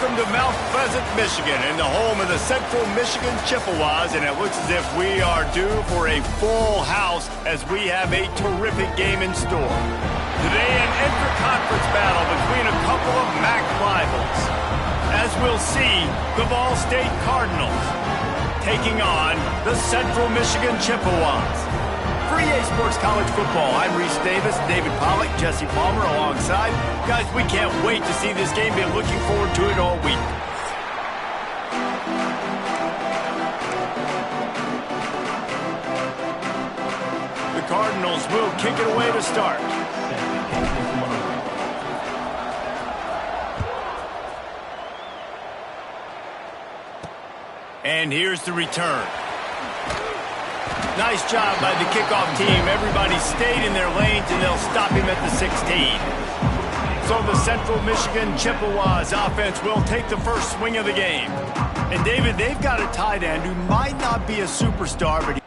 Welcome to Mount Pleasant, Michigan, and the home of the Central Michigan Chippewas, and it looks as if we are due for a full house as we have a terrific game in store. Today, an intra-conference battle between a couple of MAC rivals. As we'll see, the Ball State Cardinals taking on the Central Michigan Chippewas. For EA Sports College Football, I'm Reese Davis, David Pollack, Jesse Palmer alongside. Guys, we can't wait to see this game. Been looking forward to it all week. The Cardinals will kick it away to start. And here's the return. Nice job by the kickoff team. Everybody stayed in their lanes, and they'll stop him at the 16. So the Central Michigan Chippewas offense will take the first swing of the game. And, David, they've got a tight end who might not be a superstar, but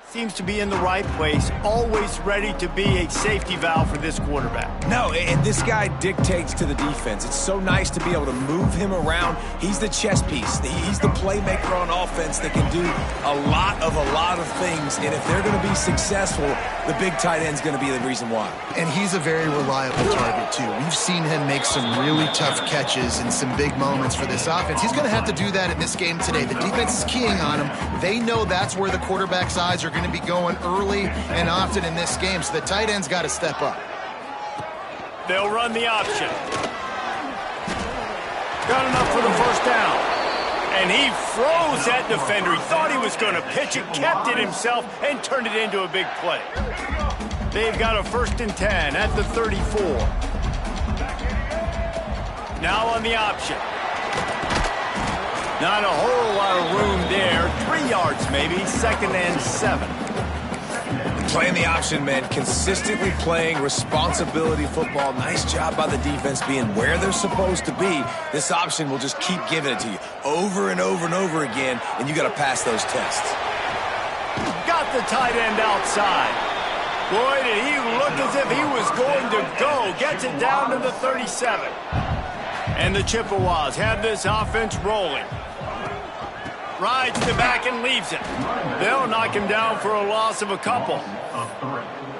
seems to be in the right place, always ready to be a safety valve for this quarterback. No, and this guy dictates to the defense. It's so nice to be able to move him around. He's the chess piece. He's the playmaker on offense that can do a lot of things. And if they're going to be successful, the big tight end's going to be the reason why. And he's a very reliable target, too. We've seen him make some really tough catches in some big moments for this offense. He's going to have to do that in this game today. The defense is keying on him. They know that's where the quarterback's eyes are going to be going early and often in this game, so the tight end's got to step up. They'll run the option. Got enough for the first down. And he froze that defender. He thought he was going to pitch it, kept it himself, and turned it into a big play. They've got a 1st and 10 at the 34. Now on the option. Not a whole lot of room there. 3 yards maybe, 2nd and 7. Playing the option, man. Consistently playing responsibility football. Nice job by the defense being where they're supposed to be. This option will just keep giving it to you over and over and over again, and you got to pass those tests. Got the tight end outside. Boy, did he look as if he was going to go. Gets it down to the 37. And the Chippewas have this offense rolling. Rides the back and leaves it. They'll knock him down for a loss of a couple.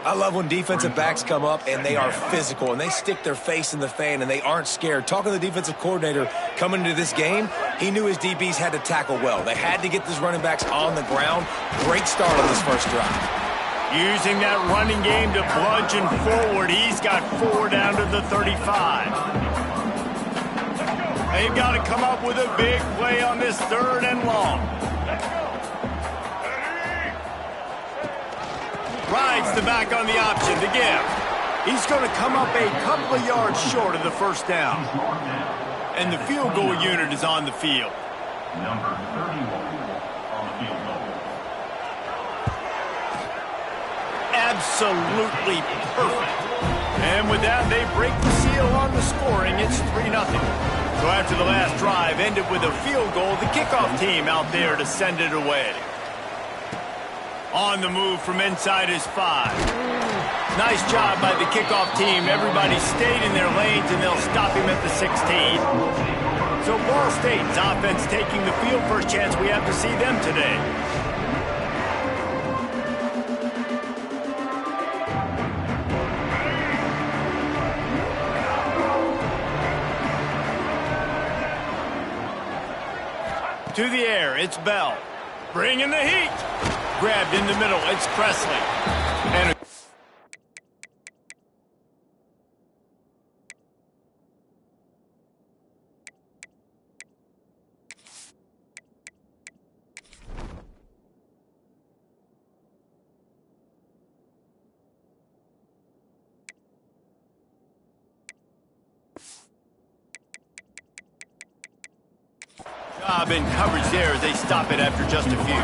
I love when defensive backs come up and they are physical and they stick their face in the fan and they aren't scared. Talking to the defensive coordinator coming into this game, he knew his DBs had to tackle well. They had to get these running backs on the ground. Great start on this first drive. Using that running game to bludgeon forward. He's got 4 down to the 35. They've got to come up with a big play on this 3rd and long. Rides the back on the option to give. He's going to come up a couple of yards short of the first down. And the field goal unit is on the field. Number 31 on the field goal. Absolutely perfect. And with that, they break the seal on the scoring. It's 3-0. So after the last drive ended with a field goal, the kickoff team out there to send it away. On the move from inside his 5. Nice job by the kickoff team. Everybody stayed in their lanes, and they'll stop him at the 16. So Ball State's offense taking the field. First chance we have to see them today. To the air, it's Bell. Bringing the heat. Grabbed in the middle, it's Presley. And job in coverage there as they stop it after just a few.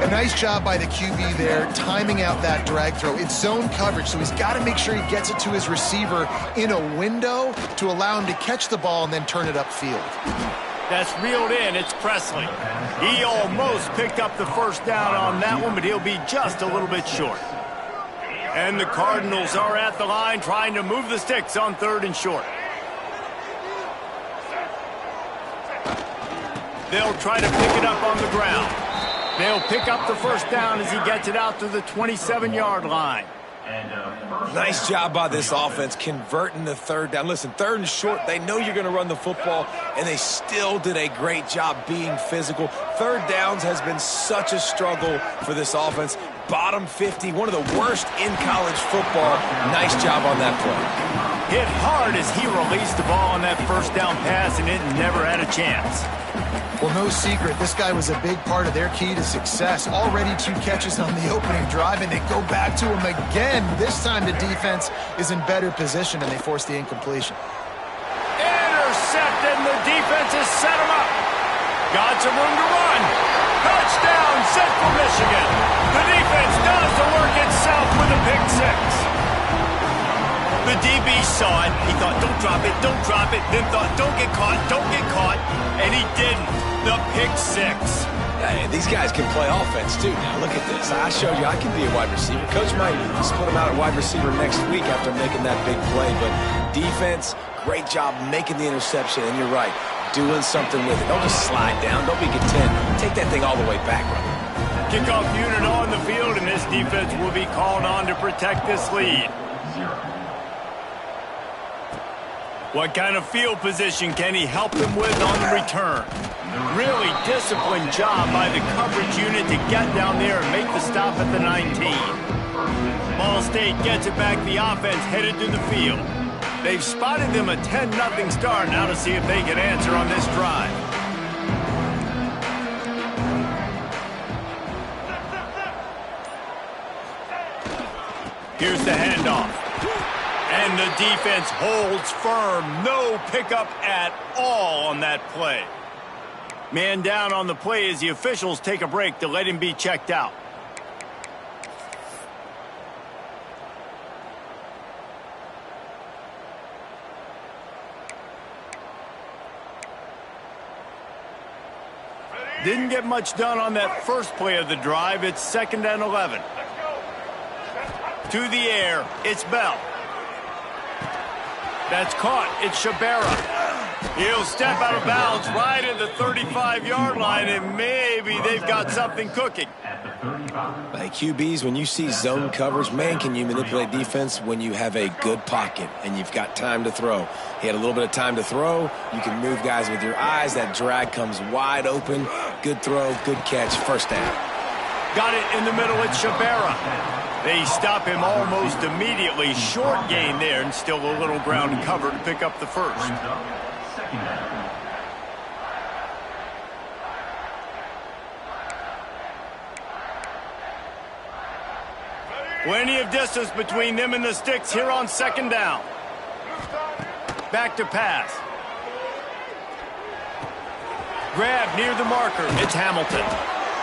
A nice job by the QB there, timing out that drag throw. It's zone coverage, so he's got to make sure he gets it to his receiver in a window to allow him to catch the ball and then turn it upfield. That's reeled in. It's Presley. He almost picked up the first down on that one, but he'll be just a little bit short. And the Cardinals are at the line trying to move the sticks on 3rd and short. They'll try to pick it up on the ground. They'll pick up the first down as he gets it out to the 27-yard line. Nice job by this offense converting the 3rd down. Listen, 3rd and short, they know you're going to run the football, and they still did a great job being physical. 3rd downs has been such a struggle for this offense. Bottom 50, one of the worst in college football. Nice job on that play. Hit hard as he released the ball on that first down pass, and it never had a chance. Well, no secret, this guy was a big part of their key to success. Already 2 catches on the opening drive, and they go back to him again. This time the defense is in better position, and they force the incompletion. Intercepted, and the defense has set him up. Got some room to run. Touchdown, Central Michigan. The defense does the work itself with a pick 6. The DB saw it. He thought, don't drop it, then thought, don't get caught, and he didn't. The pick 6. Yeah, these guys can play offense, too. Now, look at this. I showed you I can be a wide receiver. Coach might split him out at wide receiver next week after making that big play, but defense, great job making the interception, and you're right, doing something with it. Don't just slide down. Don't be content. Take that thing all the way back, brother. Kickoff unit on the field, and this defense will be called on to protect this lead. What kind of field position can he help them with on the return? Really disciplined job by the coverage unit to get down there and make the stop at the 19. Ball State gets it back. The offense headed to the field. They've spotted them a 10-0 start. Now to see if they can answer on this drive. Here's the handoff. And the defense holds firm. No pickup at all on that play. Man down on the play as the officials take a break to let him be checked out. Didn't get much done on that first play of the drive. It's 2nd and 11. To the air, it's Bell. That's caught. It's Shabera. He'll step out of bounds right at the 35-yard line, and maybe they've got something cooking. Like QBs, when you see zone coverage, man, can you manipulate defense when you have a good pocket and you've got time to throw. He had a little bit of time to throw. You can move guys with your eyes. That drag comes wide open. Good throw, good catch, first down. Got it in the middle. It's Shabera. They stop him almost immediately. Short gain there, and still a little ground cover to pick up the first. Plenty of distance between them and the sticks here on 2nd down. Back to pass. Grab near the marker. It's Hamilton.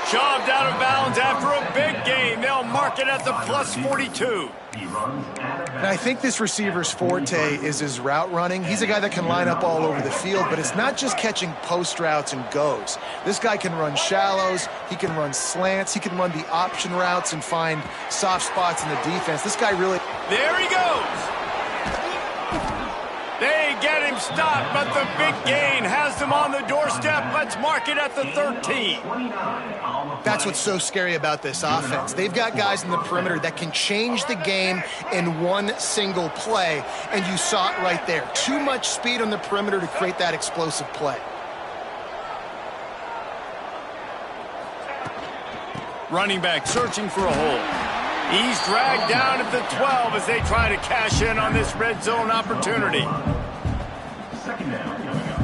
Shoved out of bounds after a big gain. They'll mark it at the +42. And I think this receiver's forte is his route running. He's a guy that can line up all over the field, but it's not just catching post routes and goes. This guy can run shallows. He can run slants. He can run the option routes and find soft spots in the defense. This guy really... There he goes. They get him stopped, but the big gain has them on the doorstep. Let's mark it at the 13. That's what's so scary about this offense. They've got guys in the perimeter that can change the game in one single play, and you saw it right there. Too much speed on the perimeter to create that explosive play. Running back searching for a hole. He's dragged down at the 12 as they try to cash in on this red zone opportunity. 2nd down coming up.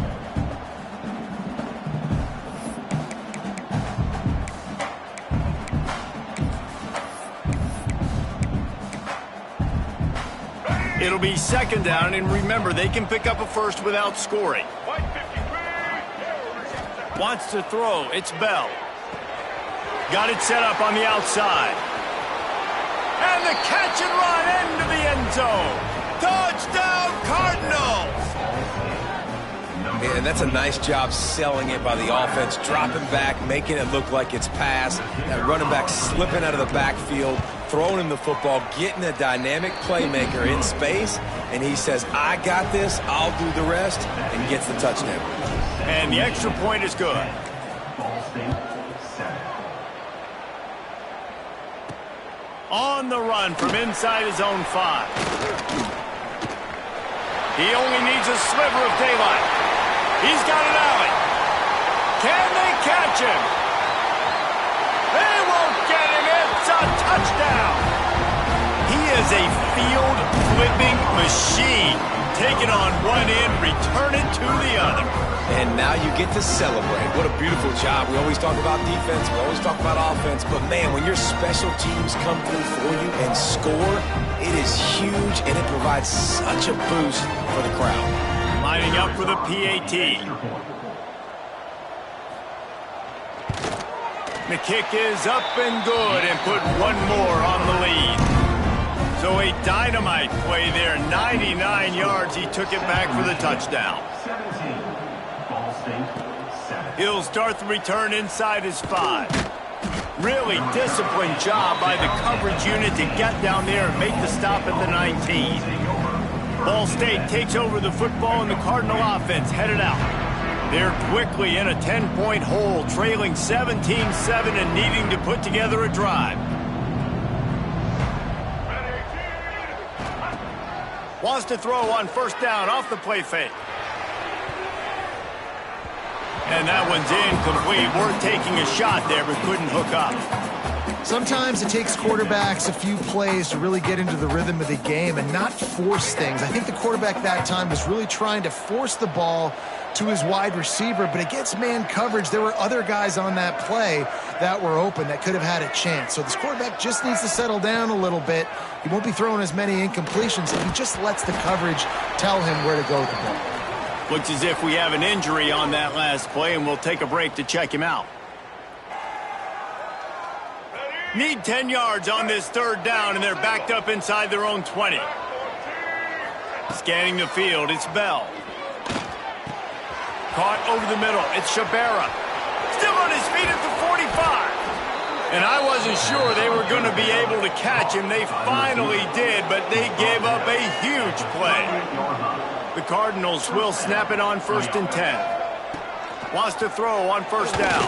It'll be 2nd down, and remember, they can pick up a first without scoring. Wants to throw. It's Bell. Got it set up on the outside. And the catch and run into the end zone. Touchdown, Cardinals! And that's a nice job selling it by the offense, dropping back, making it look like it's pass. That running back slipping out of the backfield, throwing him the football, getting a dynamic playmaker in space, and he says, I got this, I'll do the rest, and gets the touchdown. And the extra point is good. Ball State 7. On the run from inside his own 5. He only needs a sliver of daylight. He's got an alley. Can they catch him? They won't get him. It's a touchdown. He is a field-flipping machine. Take it on one end, return it to the other. And now you get to celebrate. What a beautiful job. We always talk about defense. We always talk about offense. But, man, when your special teams come through for you and score, it is huge, and it provides such a boost for the crowd. Lining up for the PAT. The kick is up and good and put one more on the lead. So a dynamite play there. 99 yards. He took it back for the touchdown. 17. Ball State 7. He'll start the return inside his 5. Really disciplined job by the coverage unit to get down there and make the stop at the 19. Ball State takes over the football, and the Cardinal offense headed out. They're quickly in a 10-point hole, trailing 17-7 and needing to put together a drive. Wants to throw on first down off the play fake. And that one's incomplete. We're taking a shot there, but couldn't hook up. Sometimes it takes quarterbacks a few plays to really get into the rhythm of the game and not force things. I think the quarterback that time was really trying to force the ball to his wide receiver, but against man coverage, there were other guys on that play that were open that could have had a chance. So this quarterback just needs to settle down a little bit. He won't be throwing as many incompletions if he just lets the coverage tell him where to go with the ball. Looks as if we have an injury on that last play, and we'll take a break to check him out. Need 10 yards on this third down, and they're backed up inside their own 20. Scanning the field, it's Bell. Caught over the middle, it's Shabara. Still on his feet at the 45. And I wasn't sure they were going to be able to catch him. They finally did, but they gave up a huge play. The Cardinals will snap it on 1st and 10. Wants to throw on first down.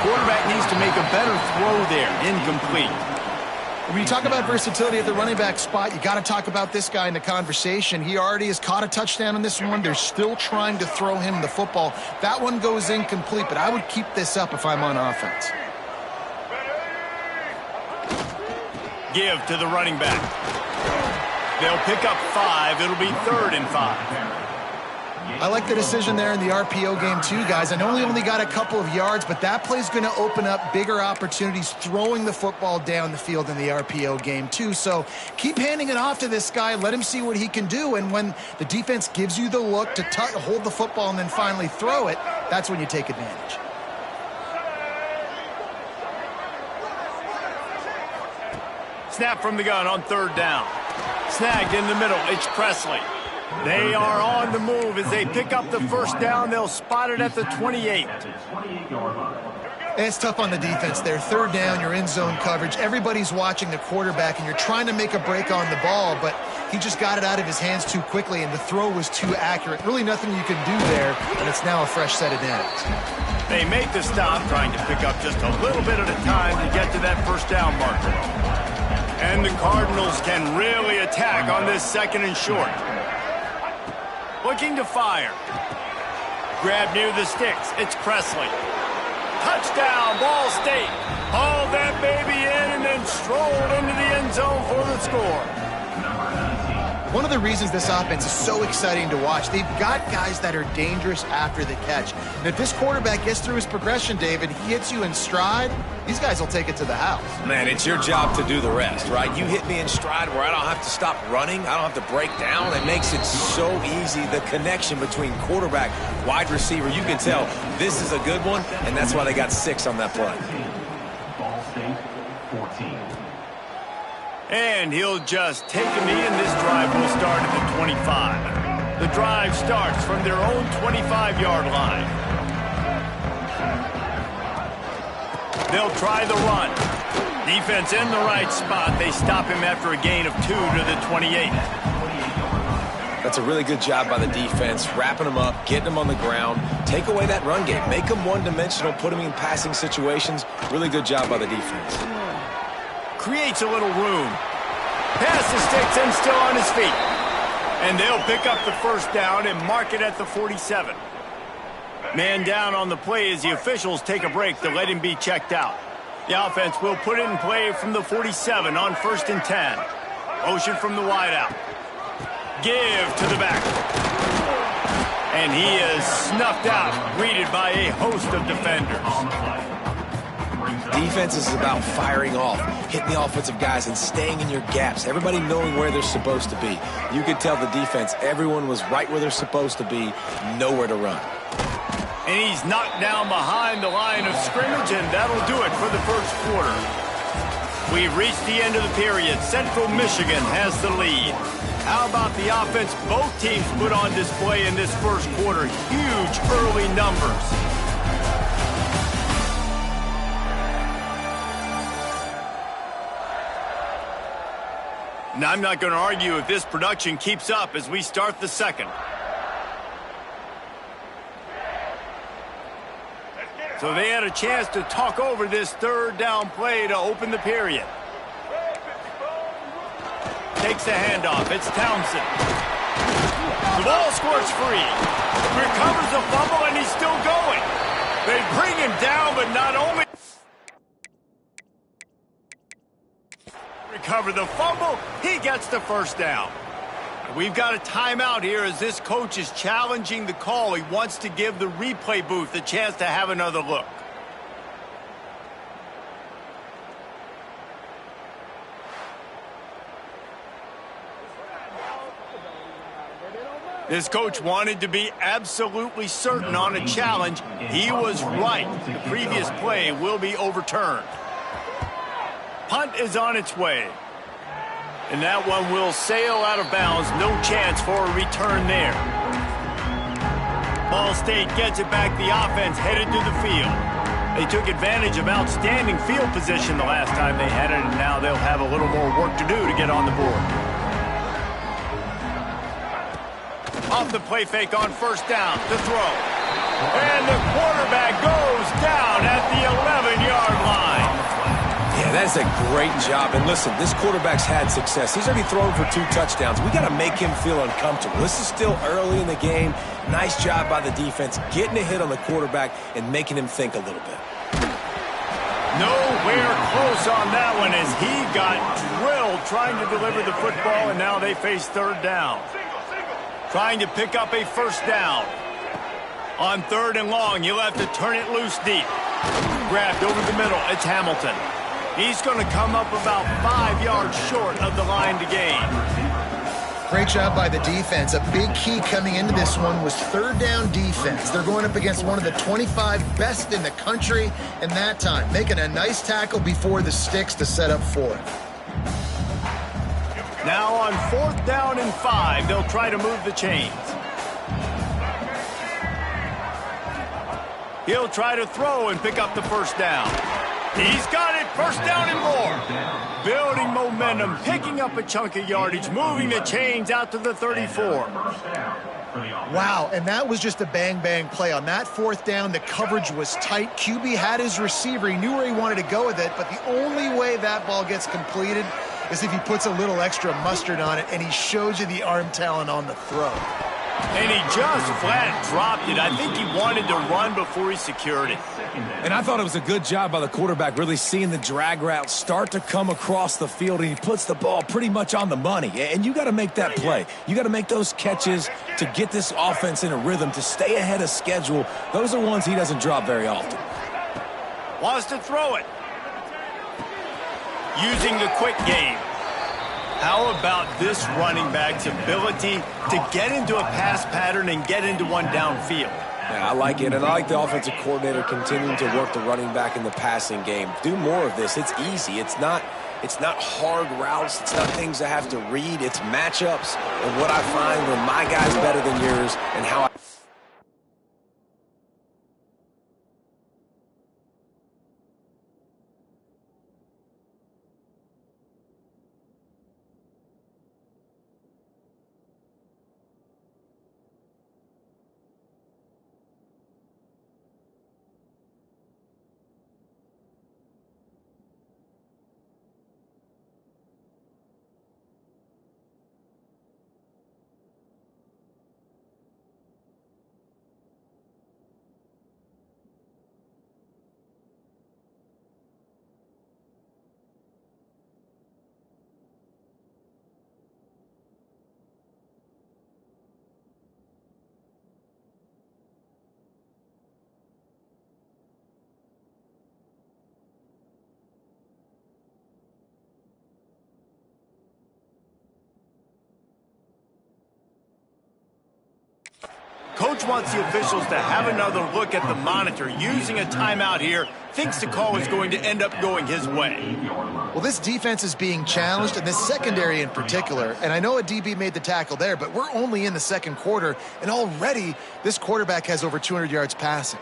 Quarterback needs to make a better throw there. Incomplete. When you talk about versatility at the running back spot, you got to talk about this guy in the conversation. He already has caught a touchdown on this one. They're still trying to throw him the football. That one goes incomplete, but I would keep this up if I'm on offense. Give to the running back. They'll pick up 5. It'll be 3rd and 5. I like the decision there in the RPO game too, guys. I know he only got a couple of yards, but that play's going to open up bigger opportunities throwing the football down the field in the RPO game too. So keep handing it off to this guy. Let him see what he can do. And when the defense gives you the look to hold the football and then finally throw it, that's when you take advantage. Snap from the gun on 3rd down. Snagged in the middle. It's Presley. They are on the move as they pick up the first down. They'll spot it at the 28. It's tough on the defense there. 3rd down, you're in zone coverage. Everybody's watching the quarterback, and you're trying to make a break on the ball, but he just got it out of his hands too quickly, and the throw was too accurate. Really nothing you can do there, and it's now a fresh set of downs. They make the stop, trying to pick up just a little bit at a time to get to that first down marker. And the Cardinals can really attack on this 2nd and short. Looking to fire. Grab near the sticks. It's Presley. Touchdown, Ball State. Hauled that baby in and then strolled into the end zone for the score. One of the reasons this offense is so exciting to watch, they've got guys that are dangerous after the catch. And if this quarterback gets through his progression, David, he hits you in stride, these guys will take it to the house. Man, it's your job to do the rest, right? You hit me in stride where I don't have to stop running. I don't have to break down. It makes it so easy. The connection between quarterback, wide receiver, you can tell this is a good one, and that's why they got 6 on that play. Ball State, 14. And he'll just take a knee, and this drive will start at the 25. The drive starts from their own 25-yard line. They'll try the run. Defense in the right spot. They stop him after a gain of 2 to the 28. That's a really good job by the defense, wrapping them up, getting them on the ground, take away that run game, make them one-dimensional, put them in passing situations. Really good job by the defense. Creates a little room. Pass the sticks and still on his feet. And they'll pick up the first down and mark it at the 47. Man down on the play as the officials take a break to let him be checked out. The offense will put it in play from the 47 on 1st and 10. Motion from the wideout. Give to the back. And he is snuffed out, greeted by a host of defenders. Defense is about firing off, hitting the offensive guys and staying in your gaps. Everybody knowing where they're supposed to be. You could tell the defense, everyone was right where they're supposed to be, nowhere to run. And he's knocked down behind the line of scrimmage, and that'll do it for the first quarter. We've reached the end of the period. Central Michigan has the lead. How about the offense both teams put on display in this first quarter? Huge early numbers. Now, I'm not going to argue if this production keeps up as we start the second. So they had a chance to talk over this third down play to open the period. Takes the handoff. It's Townsend. The ball squirts free. Recovers the fumble, and he's still going. They bring him down, but not only recover the fumble, he gets the first down. We've got a timeout here as this coach is challenging the call. He wants to give the replay booth a chance to have another look. This coach wanted to be absolutely certain on a challenge. He was right. The previous play will be overturned. Punt is on its way. And that one will sail out of bounds. No chance for a return there. Ball State gets it back. The offense headed to the field. They took advantage of outstanding field position the last time they had it, and now they'll have a little more work to do to get on the board. Off the play fake on first down to throw. And the quarterback goes down at the 11-yard line. Yeah, that's a great job. And listen, this quarterback's had success. He's already thrown for 2 touchdowns. We got to make him feel uncomfortable. This is still early in the game. Nice job by the defense, getting a hit on the quarterback and making him think a little bit. Nowhere close on that one as he got drilled trying to deliver the football, and now they face third down. Trying to pick up a first down. On 3rd and long, you'll have to turn it loose deep. Grabbed over the middle, it's Hamilton. He's going to come up about 5 yards short of the line to gain. Great job by the defense. A big key coming into this one was third down defense. They're going up against one of the 25 best in the country in that time, making a nice tackle before the sticks to set up 4th. Now on 4th down and 5, they'll try to move the chains. He'll try to throw and pick up the first down. He's got it, first down and more. Building momentum, picking up a chunk of yardage, moving the chains out to the 34. Wow, and that was just a bang-bang play. On that 4th down, the coverage was tight. QB had his receiver. He knew where he wanted to go with it, but the only way that ball gets completed is if he puts a little extra mustard on it, and he shows you the arm talent on the throw. And he just flat dropped it. I think he wanted to run before he secured it. And I thought it was a good job by the quarterback, really seeing the drag route start to come across the field, and he puts the ball pretty much on the money. And you got to make that play. You got to make those catches to get this offense in a rhythm, to stay ahead of schedule. Those are ones he doesn't drop very often. Wants to throw it. using the quick game. How about this running back's ability to get into a pass pattern and get into one downfield? Yeah, I like it, and I like the offensive coordinator continuing to work the running back in the passing game. Do more of this. It's easy. It's not hard routes. It's not things I have to read. It's matchups and what I find when my guy's better than yours and how I... Coach wants the officials to have another look at the monitor. Using a timeout here, thinks the call is going to end up going his way. Well, this defense is being challenged, and this secondary in particular. And I know a DB made the tackle there, but we're only in the second quarter, and already this quarterback has over 200 yards passing.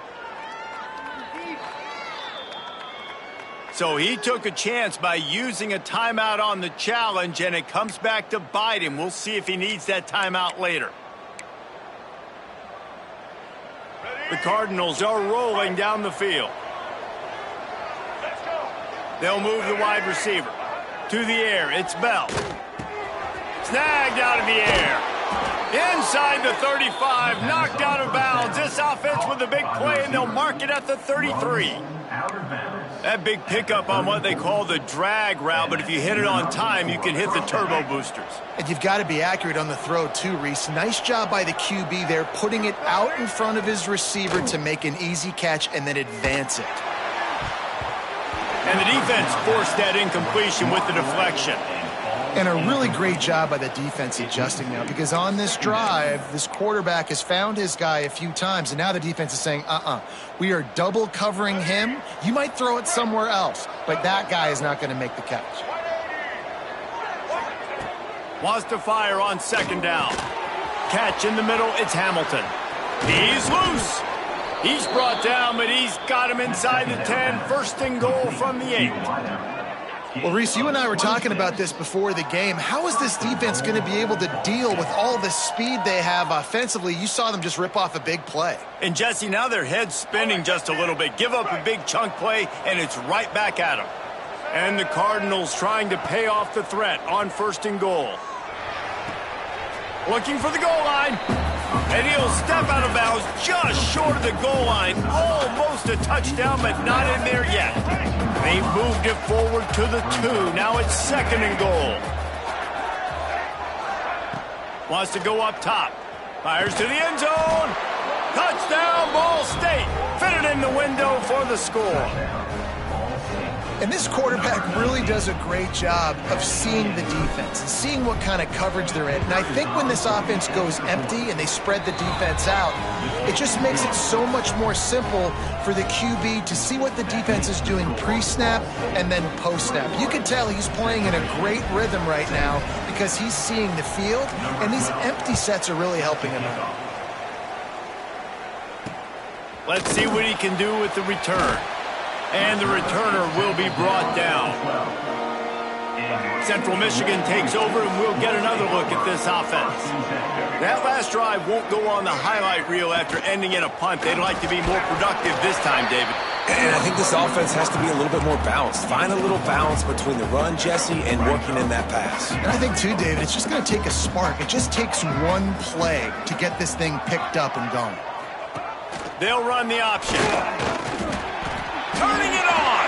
So he took a chance by using a timeout on the challenge, and it comes back to bite him. We'll see if he needs that timeout later. The Cardinals are rolling down the field. They'll move the wide receiver. To the air, it's Bell. Snagged out of the air. Inside the 35, knocked out of bounds. This offense with a big play, and they'll mark it at the 33. That big pickup on what they call the drag route, but if you hit it on time, you can hit the turbo boosters. And you've got to be accurate on the throw too, Reese. Nice job by the QB there, putting it out in front of his receiver to make an easy catch and then advance it. And the defense forced that incompletion with the deflection. And a really great job by the defense adjusting now, because on this drive, this quarterback has found his guy a few times, and now the defense is saying, we are double covering him. You might throw it somewhere else, but that guy is not going to make the catch. Wants to fire on second down. Catch in the middle, it's Hamilton. He's loose. He's brought down, but he's got him inside the 10. First and goal from the 8. Well, Reese, you and I were talking about this before the game. How is this defense going to be able to deal with all the speed they have offensively? You saw them just rip off a big play. And, Jesse, now their head's spinning just a little bit. Give up a big chunk play, and it's right back at them. And the Cardinals trying to pay off the threat on first and goal. Looking for the goal line. And he'll step out of bounds just short of the goal line. Almost a touchdown, but not in there yet. They've moved it forward to the 2. Now it's second and goal. Wants to go up top. Fires to the end zone. Touchdown, Ball State. Fit it in the window for the score. And this quarterback really does a great job of seeing the defense and seeing what kind of coverage they're in. And I think when this offense goes empty and they spread the defense out, it just makes it so much more simple for the QB to see what the defense is doing pre-snap and then post-snap. You can tell he's playing in a great rhythm right now because he's seeing the field, and these empty sets are really helping him out. Let's see what he can do with the return. And the returner will be brought down. Central Michigan takes over, and we'll get another look at this offense. That last drive won't go on the highlight reel after ending in a punt. They'd like to be more productive this time, David. And I think this offense has to be a little bit more balanced. Find a little balance between the run, Jesse, and working in that pass. And I think, too, David, it's just going to take a spark. It just takes one play to get this thing picked up and going. They'll run the option. Turning it on.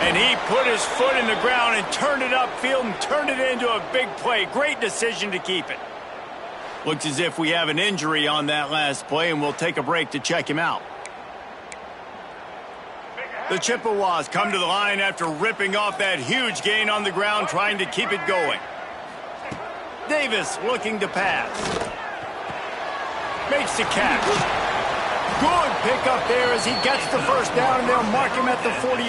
And he put his foot in the ground and turned it upfield and turned it into a big play. Great decision to keep it. Looks as if we have an injury on that last play, and we'll take a break to check him out. The Chippewas come to the line after ripping off that huge gain on the ground, trying to keep it going. Davis looking to pass. Makes the catch. Good pickup there as he gets the first down, and they'll mark him at the 48.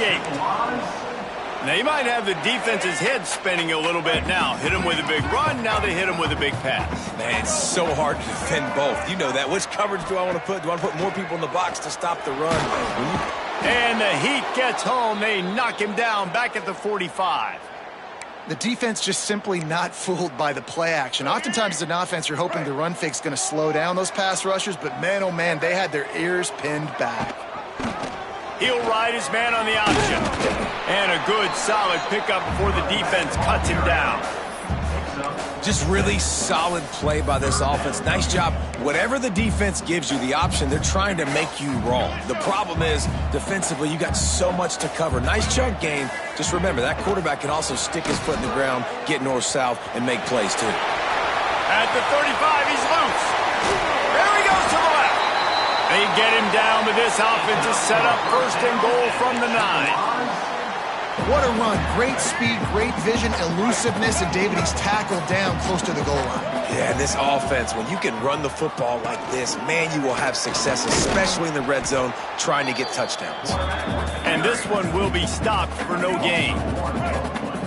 Now, you might have the defense's head spinning a little bit now. Hit him with a big run, now they hit him with a big pass. Man, it's so hard to defend both. You know that. Which coverage do I want to put? Do I want to put more people in the box to stop the run? And the Heat gets home. They knock him down back at the 45. The defense just simply not fooled by the play action. Oftentimes as an offense, you're hoping the run fake's going to slow down those pass rushers, but man, oh man, they had their ears pinned back. He'll ride his man on the option. And a good, solid pickup before the defense cuts him down. Just really solid play by this offense. Nice job. Whatever the defense gives you the option, they're trying to make you wrong. The problem is, defensively, you got so much to cover. Nice chunk game. Just remember, that quarterback can also stick his foot in the ground, get north-south, and make plays, too. At the 35, he's loose. There he goes to the left. They get him down, but this offense is set up first and goal from the 9. What a run. Great speed, great vision, elusiveness, and David, he's tackled down close to the goal line. Yeah, this offense, when you can run the football like this, man, you will have success, especially in the red zone, trying to get touchdowns. And this one will be stopped for no gain.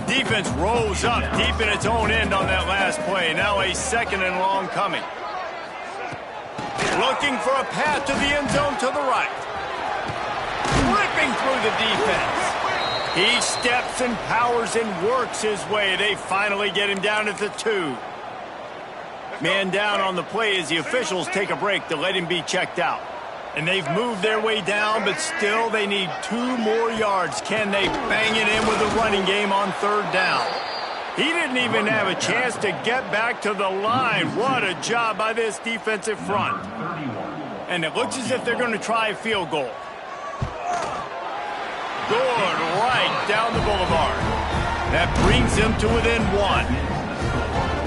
Defense rolls up deep in its own end on that last play. Now a second and long coming. Looking for a path to the end zone to the right. Ripping through the defense. He steps and powers and works his way. They finally get him down at the 2. Man down on the play as the officials take a break to let him be checked out. And they've moved their way down, but still they need 2 more yards. Can they bang it in with a running game on 3rd down? He didn't even have a chance to get back to the line. What a job by this defensive front. And it looks as if they're going to try a field goal. Good, right down the boulevard. That brings them to within 1.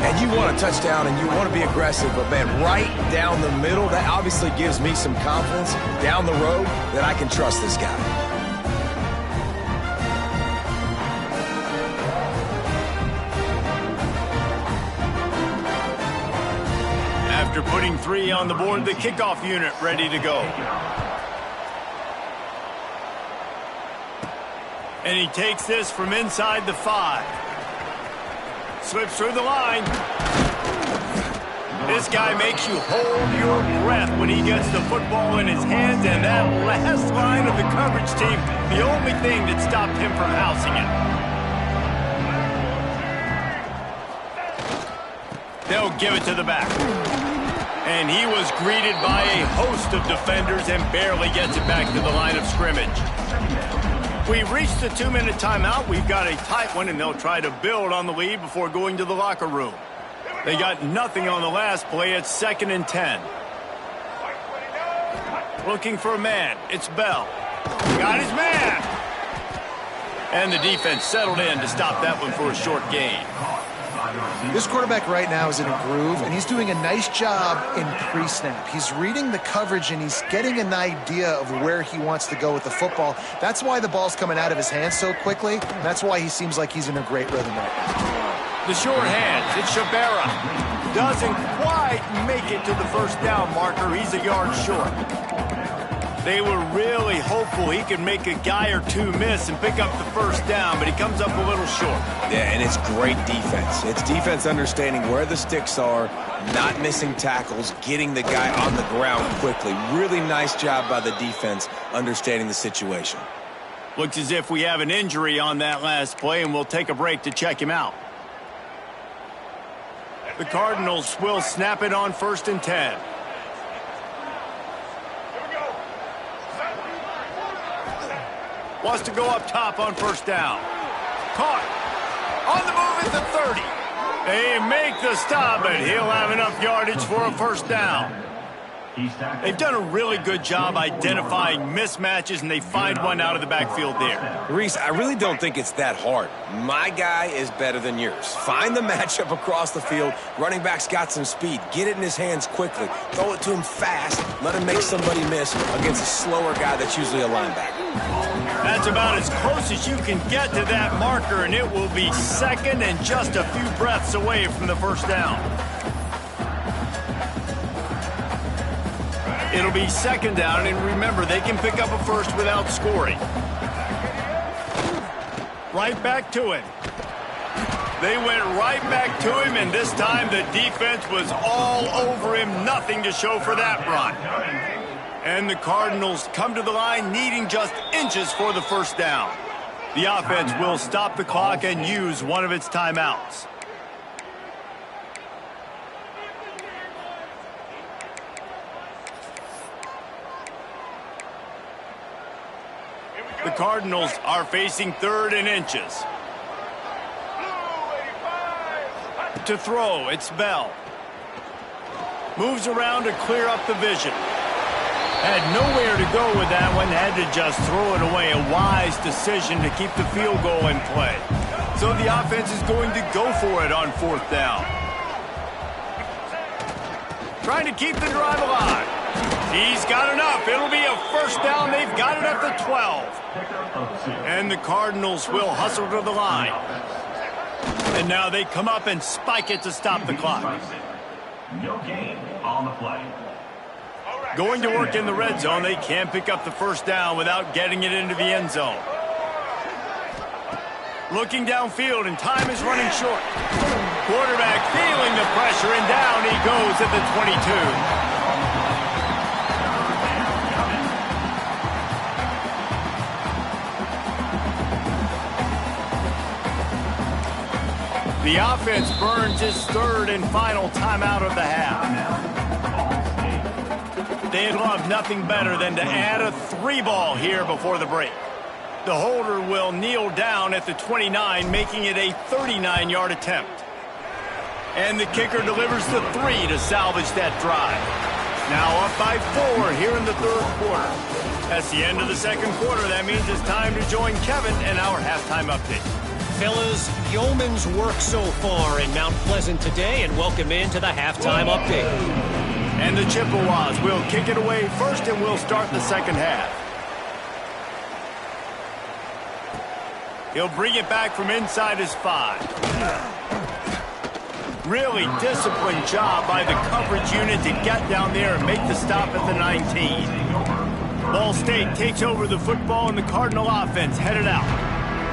And you want a touchdown and you want to be aggressive, but man, right down the middle, that obviously gives me some confidence down the road that I can trust this guy. After putting 3 on the board, the kickoff unit ready to go. And he takes this from inside the 5. Slips through the line. This guy makes you hold your breath when he gets the football in his hands, and that last line of the coverage team, the only thing that stopped him from housing it. They'll give it to the back. And he was greeted by a host of defenders and barely gets it back to the line of scrimmage. We reached the 2-minute timeout. We've got a tight one, and they'll try to build on the lead before going to the locker room. They got nothing on the last play. It's 2nd and 10. Looking for a man. It's Bell. Got his man. And the defense settled in to stop that one for a short gain. This quarterback right now is in a groove, and he's doing a nice job in pre-snap. He's reading the coverage, and he's getting an idea of where he wants to go with the football. That's why the ball's coming out of his hands so quickly. That's why he seems like he's in a great rhythm right now. The short hands, it's Shabara. Doesn't quite make it to the first down marker. He's a yard short. They were really hopeful he could make a guy or 2 miss and pick up the first down, but he comes up a little short. Yeah, and it's great defense. It's defense understanding where the sticks are, not missing tackles, getting the guy on the ground quickly. Really nice job by the defense understanding the situation. Looks as if we have an injury on that last play, and we'll take a break to check him out. The Cardinals will snap it on 1st and 10. Wants to go up top on 1st down. Caught. On the move at the 30. They make the stop, but he'll have enough yardage for a 1st down. They've done a really good job identifying mismatches, and they find one out of the backfield there. Reese, I really don't think it's that hard. My guy is better than yours. Find the matchup across the field. Running back's got some speed. Get it in his hands quickly. Throw it to him fast. Let him make somebody miss against a slower guy that's usually a linebacker. That's about as close as you can get to that marker, and it will be second and just a few breaths away from the first down. It'll be second down, and remember, they can pick up a first without scoring. Right back to it. They went right back to him, and this time the defense was all over him. Nothing to show for that run. And the Cardinals come to the line needing just inches for the first down. The offense will stop the clock and use one of its timeouts. The Cardinals are facing 3rd and inches. To throw, it's Bell. Moves around to clear up the vision. Had nowhere to go with that one, had to just throw it away. A wise decision to keep the field goal in play. So the offense is going to go for it on 4th down. Trying to keep the drive alive. He's got enough. It'll be a first down. They've got it at the 12. And the Cardinals will hustle to the line. And now they come up and spike it to stop the clock. No gain on the play. Going to work in the red zone. They can't pick up the first down without getting it into the end zone. Looking downfield, and time is running short. Quarterback feeling the pressure, and down he goes at the 22. The offense burns his 3rd and final timeout of the half. They'd love nothing better than to add a 3-ball here before the break. The holder will kneel down at the 29, making it a 39-yard attempt. And the kicker delivers the 3 to salvage that drive. Now up by 4 here in the 3rd quarter. That's the end of the 2nd quarter. That means it's time to join Kevin in our halftime update. Fellas, yeoman's work so far in Mount Pleasant today, and welcome into the halftime update. And the Chippewas will kick it away first, and we'll start the 2nd half. He'll bring it back from inside his 5. Really disciplined job by the coverage unit to get down there and make the stop at the 19. Ball State takes over the football, and the Cardinal offense headed out.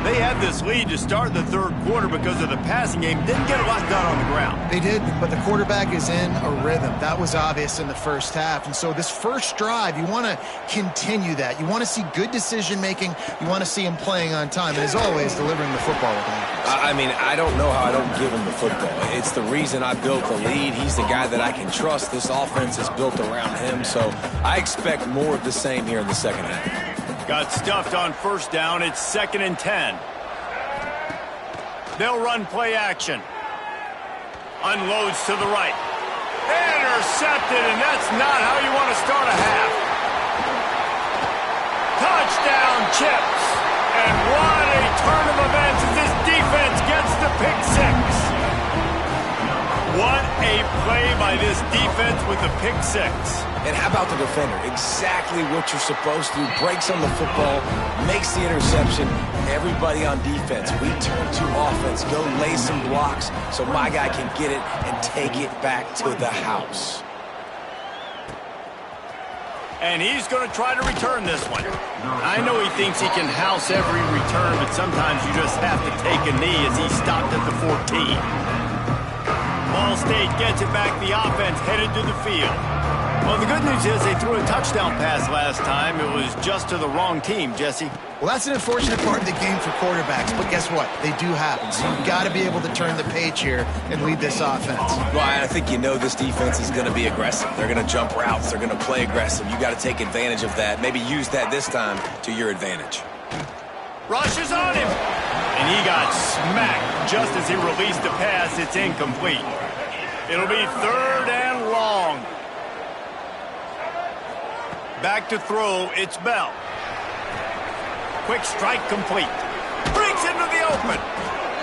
They had this lead to start the 3rd quarter because of the passing game. Didn't get a lot done on the ground. They did, but the quarterback is in a rhythm. That was obvious in the first half. And so this first drive, you want to continue that. You want to see good decision-making. You want to see him playing on time. And as always, delivering the football with accuracy. I mean, I don't know how I don't give him the football. It's the reason I built the lead. He's the guy that I can trust. This offense is built around him. So I expect more of the same here in the 2nd half. Got stuffed on first down. It's 2nd and 10. They'll run play action. Unloads to the right. Intercepted, and that's not how you want to start a half. Touchdown, Chips. And what a turn of events as this defense gets the pick 6. What a play by this defense with the pick 6. And how about the defender? Exactly what you're supposed to do. Breaks on the football, makes the interception. Everybody on defense, we turn to offense. Go lay some blocks so my guy can get it and take it back to the house. And he's going to try to return this one. I know he thinks he can house every return, but sometimes you just have to take a knee as he stopped at the 14. Ball State gets it back. The offense headed to the field. Well, the good news is they threw a touchdown pass last time. It was just to the wrong team, Jesse. Well, that's an unfortunate part of the game for quarterbacks, but guess what? They do happen. So you've got to be able to turn the page here and lead this offense. Well, I think you know this defense is going to be aggressive. They're going to jump routes. They're going to play aggressive. You got to take advantage of that. Maybe use that this time to your advantage. Rushes on him. And he got smacked just as he released the pass. It's incomplete. It'll be 3rd and long. Back to throw, it's Bell. Quick strike complete. Breaks into the open.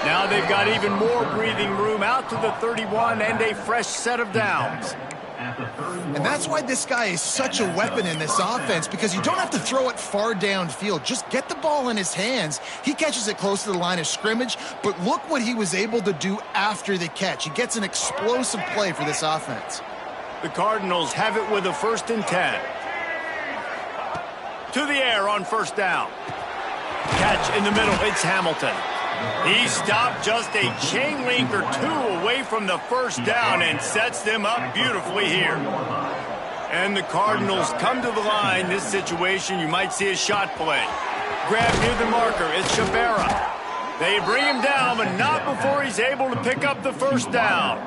Now they've got even more breathing room out to the 31 and a fresh set of downs. And that's why this guy is such a weapon in this offense, because you don't have to throw it far downfield. Just get the ball in his hands. He catches it close to the line of scrimmage, but look what he was able to do after the catch. He gets an explosive play for this offense. The Cardinals have it with a 1st and 10. To the air on 1st down. Catch in the middle, it's Hamilton. He stopped just a chain link or two away from the 1st down and sets them up beautifully here. And the Cardinals come to the line. This situation, you might see a shot play. Grab near the marker, it's Shabera. They bring him down, but not before he's able to pick up the 1st down.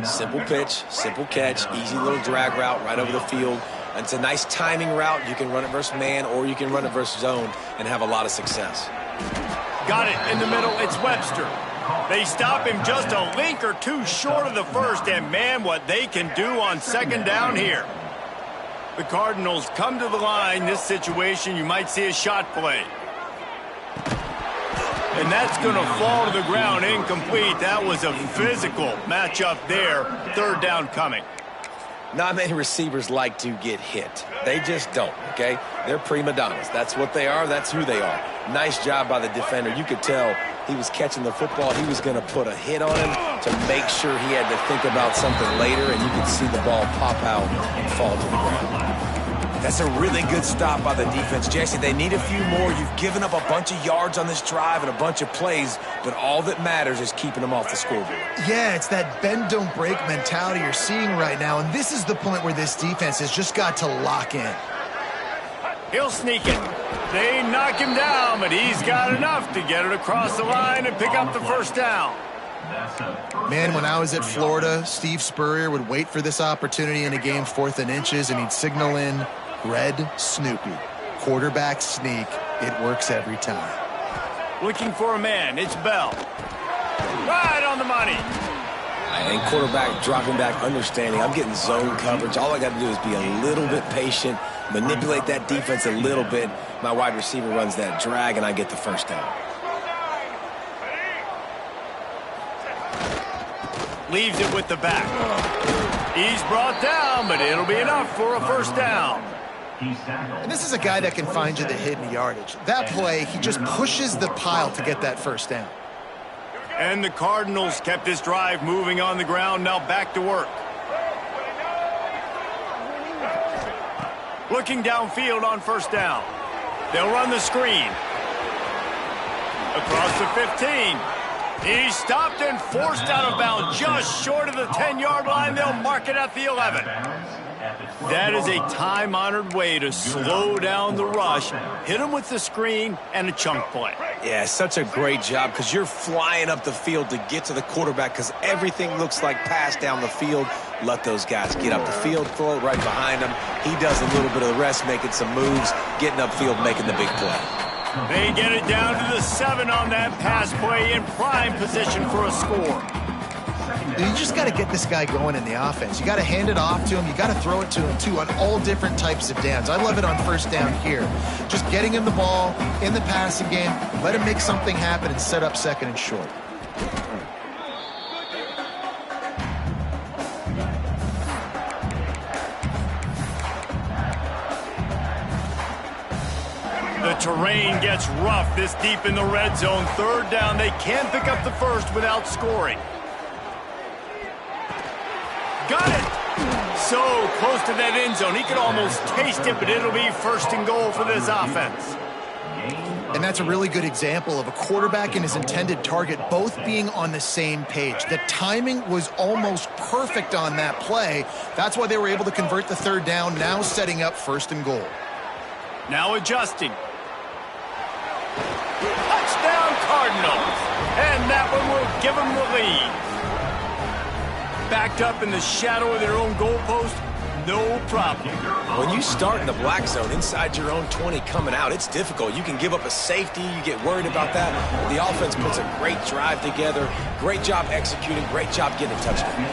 Simple pitch, simple catch, easy little drag route right over the field. And it's a nice timing route. You can run it versus man, or you can run it versus zone and have a lot of success. Got it in the middle, it's Webster. They stop him just a link or two short of the 1st, and man, what they can do on 2nd down here. The Cardinals come to the line. This situation, you might see a shot play. And that's going to fall to the ground, incomplete. That was a physical matchup there. 3rd down coming. Not many receivers like to get hit. They just don't, okay? They're prima donnas. That's what they are. That's who they are. Nice job by the defender. You could tell he was catching the football. He was going to put a hit on him to make sure he had to think about something later, and you could see the ball pop out and fall to the ground. That's a really good stop by the defense, Jesse. They need a few more. You've given up a bunch of yards on this drive and a bunch of plays, but all that matters is keeping them off the scoreboard. Yeah, it's that bend, don't break mentality you're seeing right now, and this is the point where this defense has just got to lock in. He'll sneak it. They knock him down, but he's got enough to get it across the line and pick up the 1st down. Man, when I was at Florida, Steve Spurrier would wait for this opportunity in a game 4th and inches, and he'd signal in Red Snoopy. Quarterback sneak. It works every time. Looking for a man. It's Bell. Right on the money. And quarterback dropping back, understanding I'm getting zone coverage. All I got to do is be a little bit patient, manipulate that defense a little bit. My wide receiver runs that drag, and I get the 1st down. Leaves it with the back. He's brought down, but it'll be enough for a 1st down. And this is a guy that can find you the hidden yardage. That play, he just pushes the pile to get that 1st down. And the Cardinals kept this drive moving on the ground. Now back to work. Looking downfield on 1st down. They'll run the screen. Across the 15. He's stopped and forced out of bounds just short of the 10-yard line. They'll mark it at the 11. That is a time-honored way to slow down the rush, hit him with the screen, and a chunk play. Yeah, such a great job, because you're flying up the field to get to the quarterback, because everything looks like pass down the field. Let those guys get up the field, throw it right behind him. He does a little bit of the rest, making some moves, getting upfield, making the big play. They get it down to the 7 on that pass play, in prime position for a score. You just got to get this guy going in the offense. You got to hand it off to him. You got to throw it to him, too, on all different types of downs. I love it on 1st down here. Just getting him the ball in the passing game, let him make something happen and set up 2nd and short. The terrain gets rough this deep in the red zone. 3rd down. They can't pick up the 1st without scoring. Got it. So close to that end zone. He could almost taste it, but it'll be 1st and goal for this offense. And that's a really good example of a quarterback and his intended target both being on the same page. The timing was almost perfect on that play. That's why they were able to convert the 3rd down, now setting up 1st and goal. Now adjusting. Touchdown Cardinals. And that one will give them the lead. Backed up in the shadow of their own goalpost, no problem. When you start in the black zone inside your own 20 coming out, it's difficult. You can give up a safety. You get worried about that. The offense puts a great drive together. Great job executing. Great job getting a touchdown.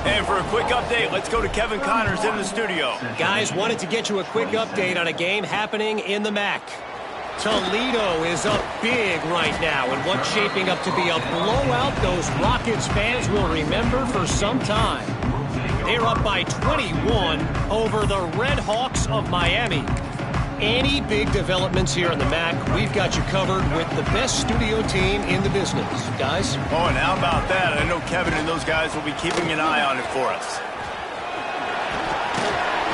And for a quick update, let's go to Kevin Connors in the studio. Guys, wanted to get you a quick update on a game happening in the MAC. Toledo is up big right now in what's shaping up to be a blowout those Rockets fans will remember for some time. They're up by 21 over the Red Hawks of Miami. Any big developments here in the MAC, we've got you covered with the best studio team in the business. Guys? Oh, and how about that? I know Kevin and those guys will be keeping an eye on it for us.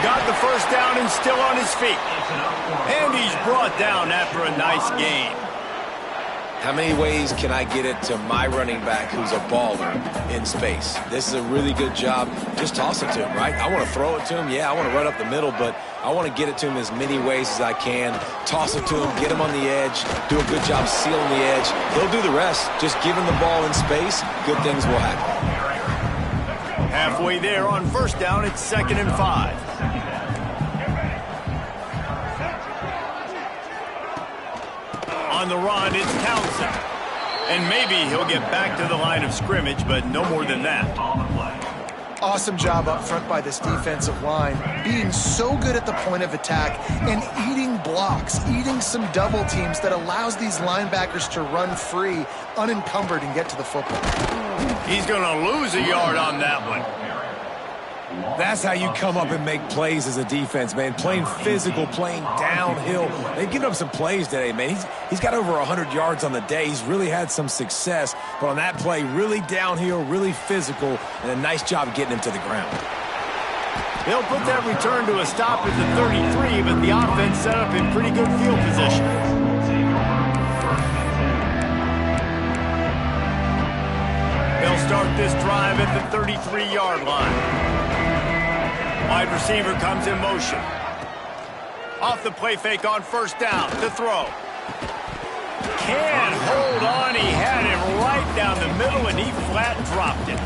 Got the first down and still on his feet. And he's brought down after a nice gain. How many ways can I get it to my running back who's a baller in space? This is a really good job. Just toss it to him, right? I want to throw it to him. Yeah, I want to run up the middle, but I want to get it to him as many ways as I can. Toss it to him, get him on the edge, do a good job sealing the edge. He'll do the rest. Just give him the ball in space, good things will happen. Halfway there on first down, it's 2nd and 5. On the run, it's Townsend. And maybe he'll get back to the line of scrimmage, but no more than that. Awesome job up front by this defensive line, being so good at the point of attack and eating blocks, eating some double teams that allows these linebackers to run free, unencumbered, and get to the football. He's going to lose a yard on that one. That's how you come up and make plays as a defense, man. Playing physical, playing downhill. They've given up some plays today, man. He's got over 100 yards on the day. He's really had some success. But on that play, really downhill, really physical, and a nice job getting him to the ground. They'll put that return to a stop at the 33, but the offense set up in pretty good field position. They'll start this drive at the 33-yard line. Wide receiver comes in motion. Off the play fake on first down to throw. Can't hold on. He had him right down the middle, and he flat dropped it.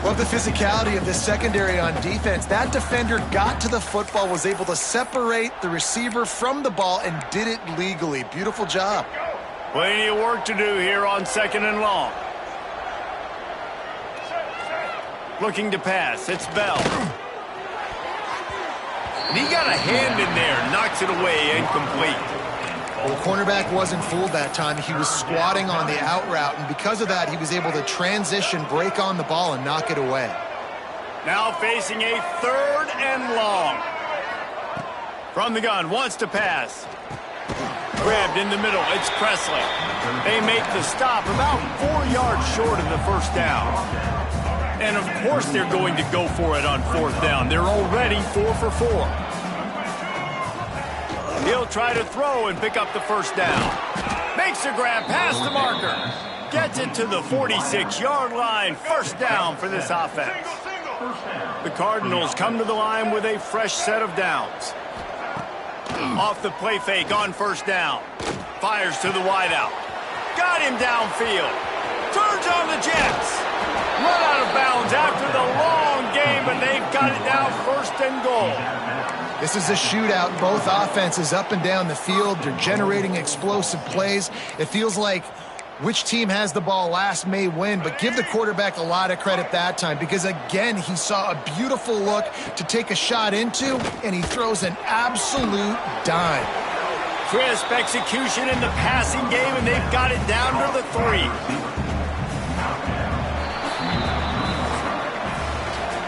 Love the physicality of this secondary on defense. That defender got to the football, was able to separate the receiver from the ball, and did it legally. Beautiful job. Plenty of work to do here on 2nd and long. Looking to pass. It's Bell. And he got a hand in there, knocks it away, incomplete. Well, the cornerback wasn't fooled that time. He was squatting on the out route, and because of that, he was able to transition, break on the ball, and knock it away. Now facing a 3rd and long. From the gun, wants to pass. Grabbed in the middle, it's Presley. They make the stop about 4 yards short of the first down. And, of course, they're going to go for it on 4th down. They're already 4 for 4. He'll try to throw and pick up the first down. Makes a grab past the marker. Gets it to the 46-yard line. First down for this offense. The Cardinals come to the line with a fresh set of downs. Off the play fake on first down. Fires to the wideout. Got him downfield. Turns on the Jets. Run out of bounds after the long game, but they've got it now 1st and goal. This is a shootout. Both offenses up and down the field. They're generating explosive plays. It feels like which team has the ball last may win, but give the quarterback a lot of credit that time because, again, he saw a beautiful look to take a shot into, and he throws an absolute dime. Crisp execution in the passing game, and they've got it down to the 3.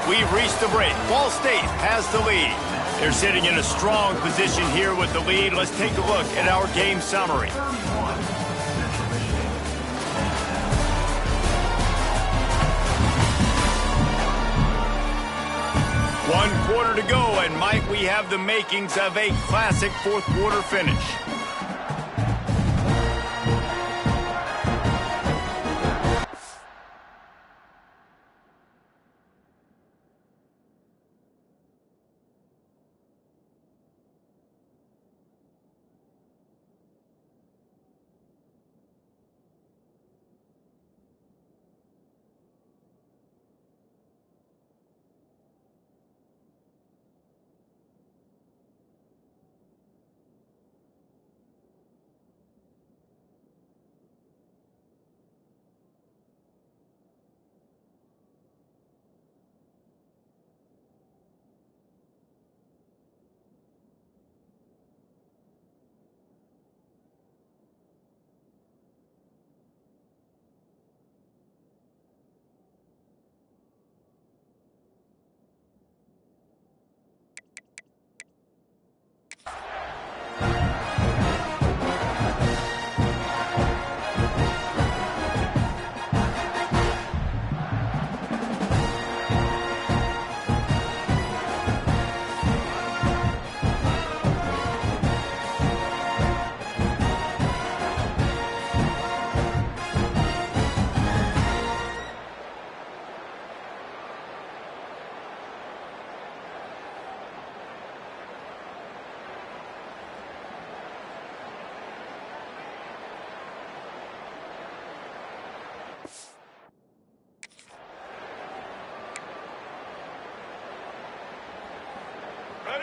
We've reached the break. Ball State has the lead. They're sitting in a strong position here with the lead. Let's take a look at our game summary. 1 quarter to go, and might we have the makings of a classic 4th quarter finish.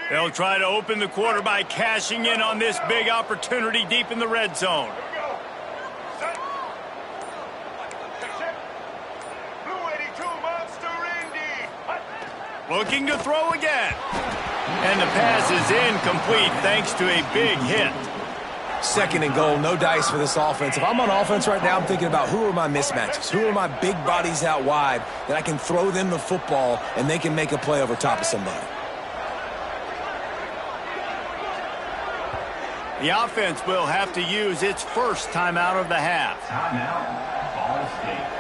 They'll try to open the quarter by cashing in on this big opportunity deep in the red zone. Looking to throw again. And the pass is incomplete thanks to a big hit. 2nd and goal, no dice for this offense. If I'm on offense right now, I'm thinking about who are my mismatches? Who are my big bodies out wide that I can throw them the football and they can make a play over top of somebody? The offense will have to use its first timeout of the half. Timeout, Ball State.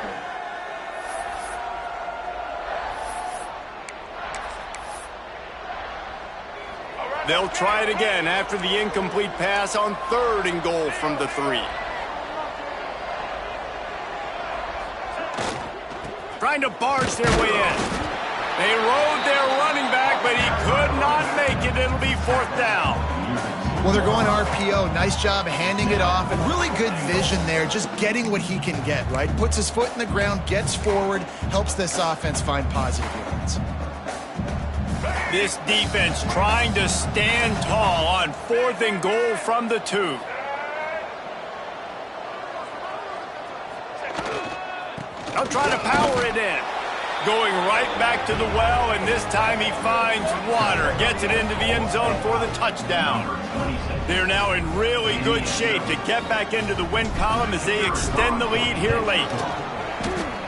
They'll try it again after the incomplete pass on 3rd and goal from the 3. Trying to barge their way in. They rode their running back, but he could not make it. It'll be 4th down. Well, they're going RPO. Nice job handing it off, and really good vision there, just getting what he can get, right? Puts his foot in the ground, gets forward, helps this offense find positive yards. This defense trying to stand tall on 4th and goal from the 2. They'll try to power it in. Going right back to the well, and this time he finds water. Gets it into the end zone for the touchdown. They're now in really good shape to get back into the win column as they extend the lead here late.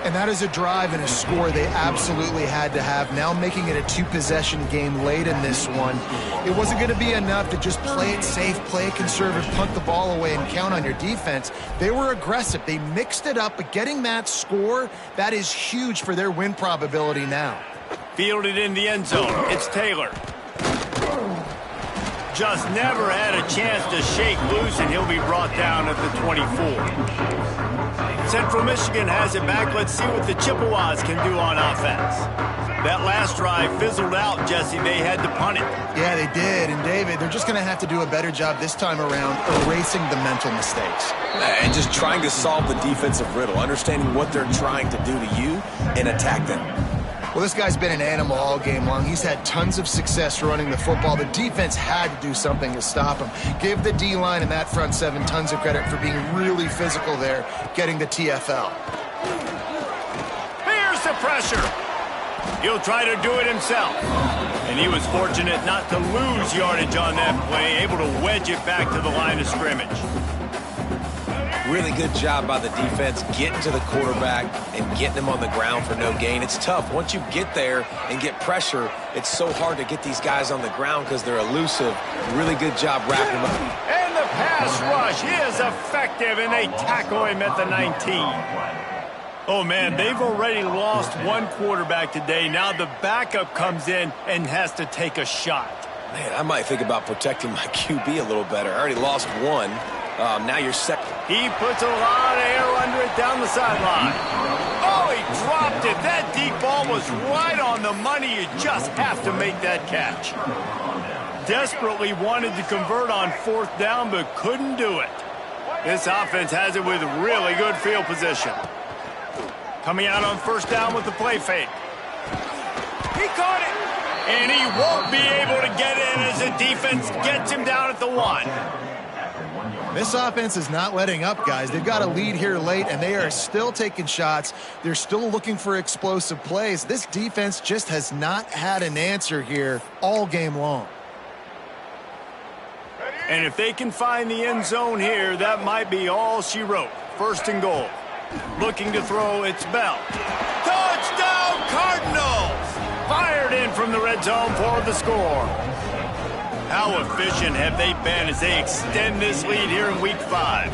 And that is a drive and a score they absolutely had to have. Now making it a 2-possession game late in this one. It wasn't going to be enough to just play it safe, play it conservative, punt the ball away, and count on your defense. They were aggressive. They mixed it up, but getting that score, that is huge for their win probability now. Fielded in the end zone. It's Taylor. Just never had a chance to shake loose, and he'll be brought down at the 24. Central Michigan has it back. Let's see what the Chippewas can do on offense. That last drive fizzled out, Jesse. They had to punt it. Yeah, they did. And, David, they're just going to have to do a better job this time around erasing the mental mistakes. And just trying to solve the defensive riddle, understanding what they're trying to do to you and attack them. Well, this guy's been an animal all game long. He's had tons of success running the football. The defense had to do something to stop him. Give the D-line and that front 7 tons of credit for being really physical there, getting the TFL. Here's the pressure. He'll try to do it himself. And he was fortunate not to lose yardage on that play, able to wedge it back to the line of scrimmage. Really good job by the defense getting to the quarterback and getting him on the ground for no gain. It's tough. Once you get there and get pressure, it's so hard to get these guys on the ground because they're elusive. Really good job wrapping them up. And the pass rush is effective, and they tackle him at the 19. Oh, man, they've already lost one quarterback today. Now the backup comes in and has to take a shot. Man, I might think about protecting my QB a little better. I already lost one. Now you're second. He puts a lot of air under it down the sideline. Oh, he dropped it. That deep ball was right on the money. You just have to make that catch. Desperately wanted to convert on 4th down, but couldn't do it. This offense has it with really good field position. Coming out on 1st down with the play fake. He caught it. And he won't be able to get in as the defense gets him down at the 1. This offense is not letting up, guys. They've got a lead here late, and they are still taking shots. They're still looking for explosive plays. This defense just has not had an answer here all game long. And if they can find the end zone here, that might be all she wrote. 1st and goal. Looking to throw, it's Bell. Touchdown, Cardinals! Fired in from the red zone for the score. How efficient have they been as they extend this lead here in Week 5?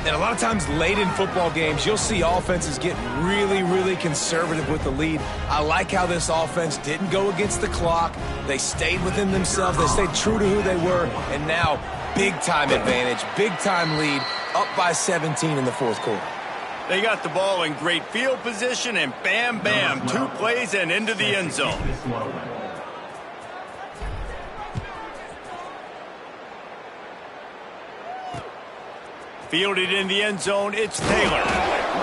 And a lot of times late in football games, you'll see offenses get really, really conservative with the lead. I like how this offense didn't go against the clock. They stayed within themselves. They stayed true to who they were. And now, big-time advantage, big-time lead, up by 17 in the 4th quarter. They got the ball in great field position, and bam, bam, 2 plays and into the end zone. Fielded in the end zone, it's Taylor.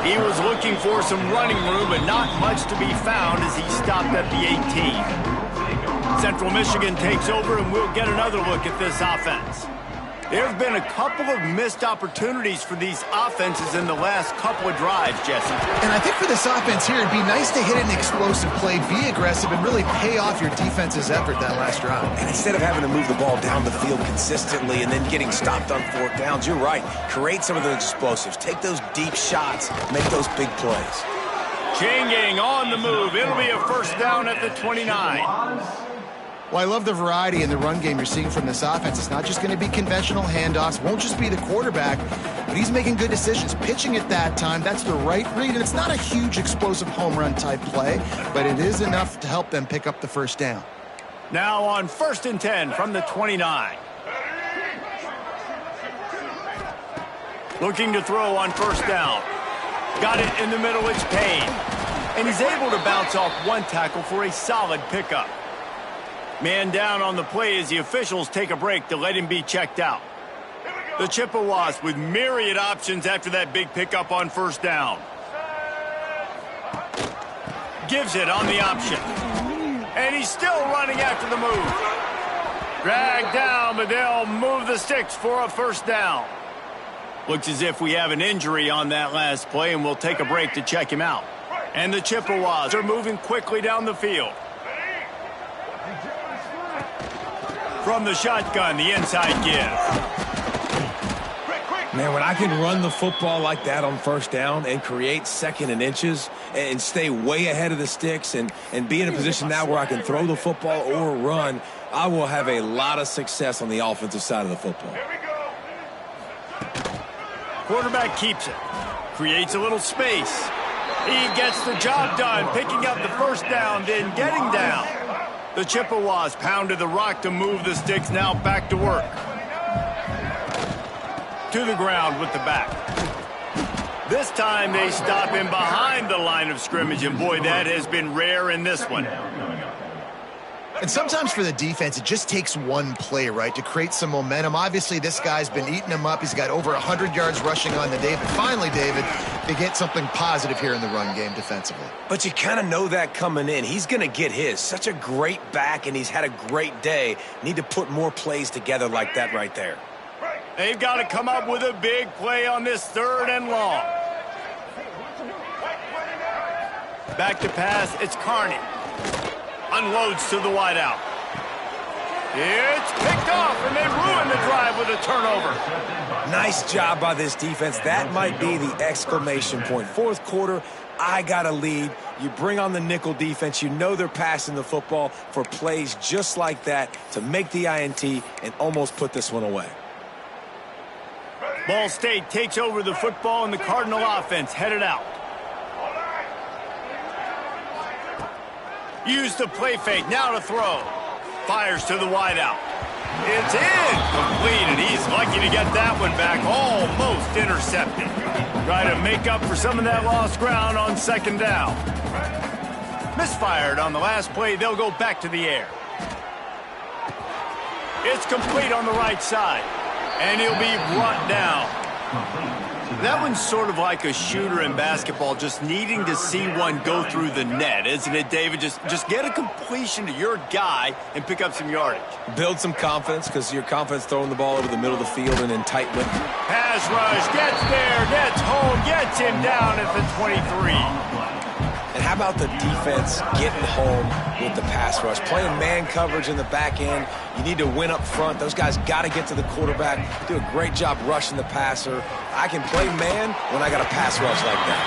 He was looking for some running room, but not much to be found as he stopped at the 18. Central Michigan takes over, and we'll get another look at this offense. There have been a couple of missed opportunities for these offenses in the last couple of drives, Jesse. And I think for this offense here, it'd be nice to hit an explosive play, be aggressive, and really pay off your defense's effort that last drive. And instead of having to move the ball down the field consistently and then getting stopped on fourth downs, you're right. Create some of those explosives. Take those deep shots. Make those big plays. Changing on the move. It'll be a first down at the 29. Well, I love the variety in the run game you're seeing from this offense. It's not just going to be conventional handoffs. Won't just be the quarterback, but he's making good decisions. Pitching at that time, that's the right read. And it's not a huge explosive home run type play, but it is enough to help them pick up the first down. Now on 1st and 10 from the 29. Looking to throw on first down. Got it in the middle, it's Payne. And he's able to bounce off one tackle for a solid pickup. Man down on the play as the officials take a break to let him be checked out. The Chippewas with myriad options after that big pickup on first down. Gives it on the option. And he's still running after the move. Dragged down, but they'll move the sticks for a first down. Looks as if we have an injury on that last play, and we'll take a break to check him out. And the Chippewas are moving quickly down the field. From the shotgun, the inside give. Man, when I can run the football like that on first down and create second and inches and stay way ahead of the sticks and be in a position now where I can throw the football or run, I will have a lot of success on the offensive side of the football. Quarterback keeps it. Creates a little space. He gets the job done, picking up the first down, then getting down. The Chippewas pounded the rock to move the sticks, now back to work. To the ground with the back. This time they stop him behind the line of scrimmage, and boy, that has been rare in this one. And sometimes for the defense, it just takes one play, right, to create some momentum. Obviously, this guy's been eating them up. He's got over 100 yards rushing on the day. But finally, David, they get something positive here in the run game defensively. But you kind of know that coming in. He's going to get his. Such a great back, and he's had a great day. Need to put more plays together like that right there. They've got to come up with a big play on this 3rd and long. Back to pass, it's Carney. Unloads to the wideout. It's picked off, and they ruin the drive with a turnover. Nice job by this defense. That might be the exclamation point. Fourth quarter, I got a lead. You bring on the nickel defense. You know they're passing the football for plays just like that to make the INT and almost put this one away. Ball State takes over the football, and the Cardinal offense headed out. Use the play fake, now to throw. Fires to the wideout. It's incomplete, and he's lucky to get that one back, almost intercepted. Try to make up for some of that lost ground on 2nd down. Misfired on the last play, they'll go back to the air. It's complete on the right side, and he'll be brought down. That one's sort of like a shooter in basketball, just needing to see one go through the net, isn't it, David? Just get a completion to your guy and pick up some yardage. Build some confidence, because your confidence throwing the ball over the middle of the field and in tight window. Pass rush, gets there, gets home, gets him down at the 23. And how about the defense getting home with the pass rush? Playing man coverage in the back end. You need to win up front. Those guys got to get to the quarterback. Do a great job rushing the passer. I can play man when I got a pass rush like that.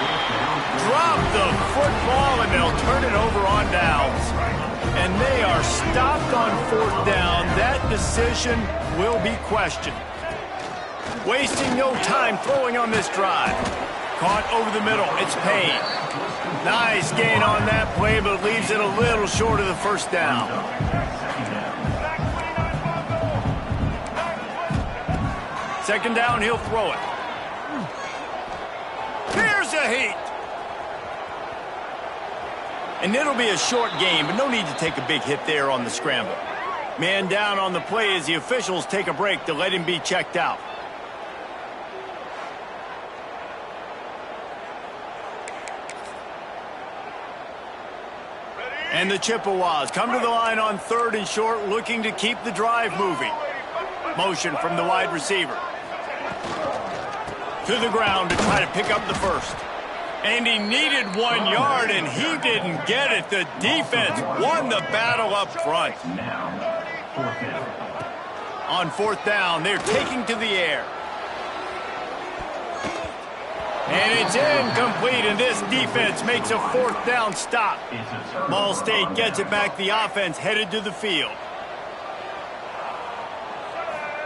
Drop the football, and they'll turn it over on downs. And they are stopped on 4th down. That decision will be questioned. Wasting no time throwing on this drive. Caught over the middle. It's Payne. Nice gain on that play, but leaves it a little short of the first down. Second down, he'll throw it. Here's a heat. And it'll be a short game, but no need to take a big hit there on the scramble. Man down on the play as the officials take a break to let him be checked out. And the Chippewas come to the line on 3rd and short, looking to keep the drive moving. Motion from the wide receiver. To the ground to try to pick up the first. And he needed 1 yard, and he didn't get it. The defense won the battle up front. On 4th down, they're taking to the air. And it's incomplete, and this defense makes a 4th down stop. Ball State gets it back. The offense headed to the field.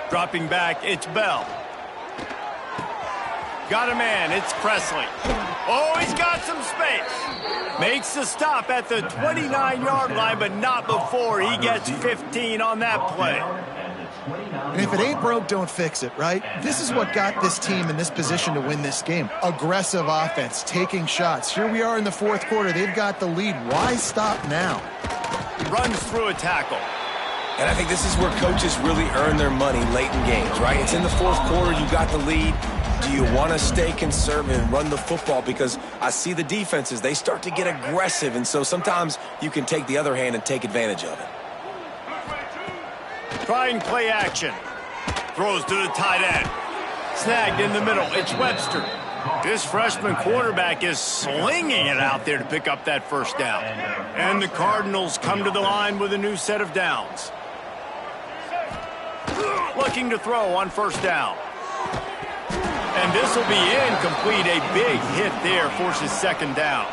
Dropping back, it's Bell. Got a man, it's Presley. Oh, he's got some space. Makes the stop at the 29-yard line, but not before he gets 15 on that play. And if it ain't broke, don't fix it, right? This is what got this team in this position to win this game. Aggressive offense, taking shots. Here we are in the 4th quarter. They've got the lead. Why stop now? Runs through a tackle. And I think this is where coaches really earn their money late in games, right? It's in the 4th quarter. You got the lead. Do you want to stay conservative and run the football? Because I see the defenses, they start to get aggressive, and so sometimes you can take the other hand and take advantage of it. Trying play action. Throws to the tight end. Snagged in the middle. It's Webster. This freshman quarterback is slinging it out there to pick up that first down. And the Cardinals come to the line with a new set of downs. Looking to throw on 1st down. And this will be incomplete. A big hit there forces 2nd down.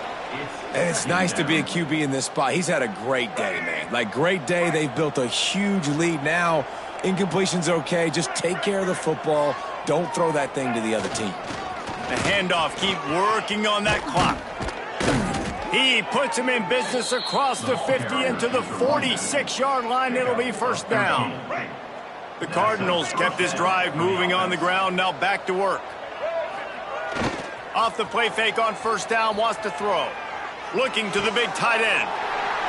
And it's nice to be a QB in this spot. He's had a great day, man. Like, great day. They've built a huge lead now. Incompletion's okay. Just take care of the football. Don't throw that thing to the other team. The handoff, keep working on that clock. He puts him in business across the 50 into the 46-yard line. It'll be 1st down. The Cardinals kept this drive moving on the ground. Now back to work. Off the play fake on 1st down, wants to throw. Looking to the big tight end.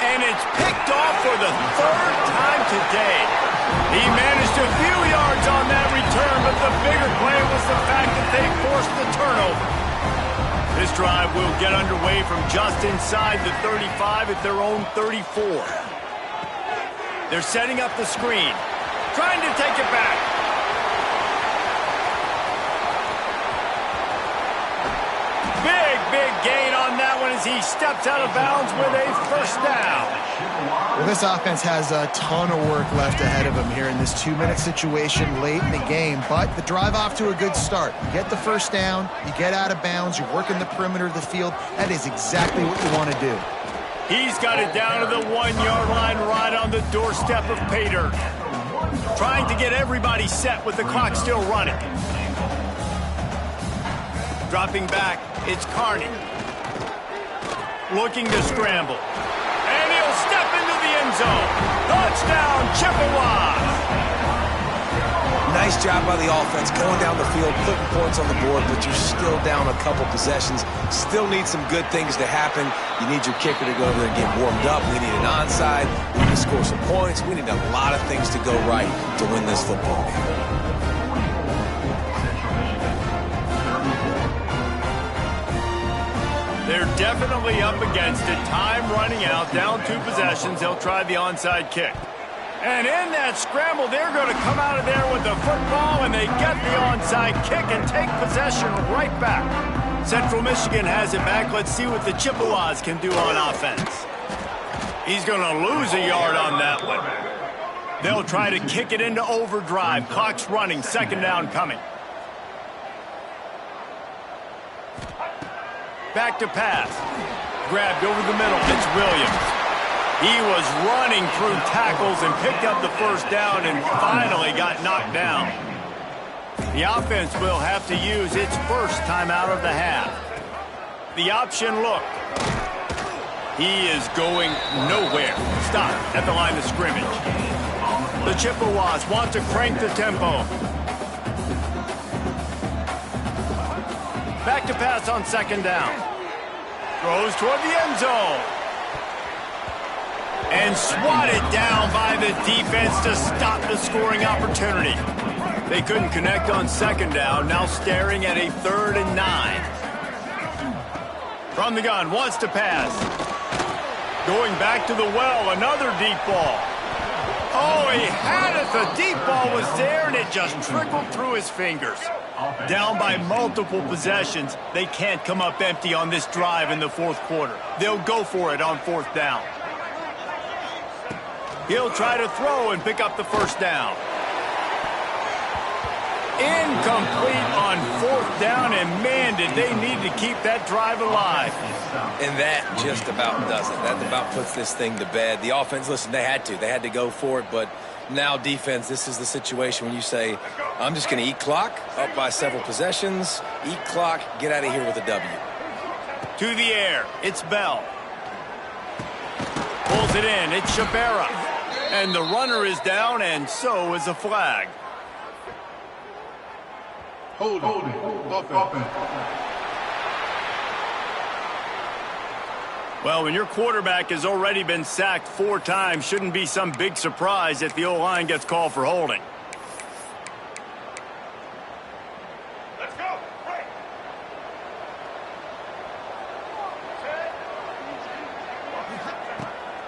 And it's picked off for the 3rd time today. He managed a few yards on that return, but the bigger play was the fact that they forced the turnover. This drive will get underway from just inside the 35 at their own 34. They're setting up the screen. Trying to take it back. Big gain on that one as he steps out of bounds with a 1st down. Well, this offense has a ton of work left ahead of them here in this 2-minute situation late in the game, but the drive off to a good start. You get the 1st down, you get out of bounds, you're working the perimeter of the field. That is exactly what you want to do. He's got it down to the 1-yard line right on the doorstep of pay dirt. Trying to get everybody set with the clock still running. Dropping back, it's Carney. Looking to scramble. And he'll step into the end zone. Touchdown, Chippewas! Nice job by the offense going down the field, putting points on the board, but you're still down a couple possessions. Still need some good things to happen. You need your kicker to go over there and get warmed up. We need an onside. We need to score some points. We need a lot of things to go right to win this football game. They're definitely up against it. Time running out, down 2 possessions. They'll try the onside kick. And in that scramble, they're going to come out of there with the football, and they get the onside kick and take possession right back. Central Michigan has it back. Let's see what the Chippewas can do on offense. He's going to lose a yard on that one. They'll try to kick it into overdrive. Clock's running. 2nd down coming. Back to pass. Grabbed over the middle. It's Williams. He was running through tackles and picked up the 1st down and finally got knocked down. The offense will have to use its first timeout of the half. The option look. He is going nowhere. Stop at the line of scrimmage. The Chippewas want to crank the tempo. Back to pass on 2nd down. Throws toward the end zone. And swatted down by the defense to stop the scoring opportunity. They couldn't connect on 2nd down. Now staring at a 3rd and 9. From the gun, wants to pass. Going back to the well, another deep ball. Oh, he had it. The deep ball was there, and it just trickled through his fingers. Down by multiple possessions, they can't come up empty on this drive in the fourth quarter. They'll go for it on fourth down. He'll try to throw and pick up the first down. Incomplete on fourth down, and man, did they need to keep that drive alive. And that just about does it. That about puts this thing to bed. The offense, listen, they had to go for it, but now defense, this is the situation when you say, I'm just going to eat clock, up by several possessions, eat clock, get out of here with a W. To the air, it's Bell. Pulls it in, it's Shabera. And the runner is down, and so is a flag. Holding. Offense. Well, when your quarterback has already been sacked 4 times, shouldn't be some big surprise if the O-line gets called for holding. Let's go. Right.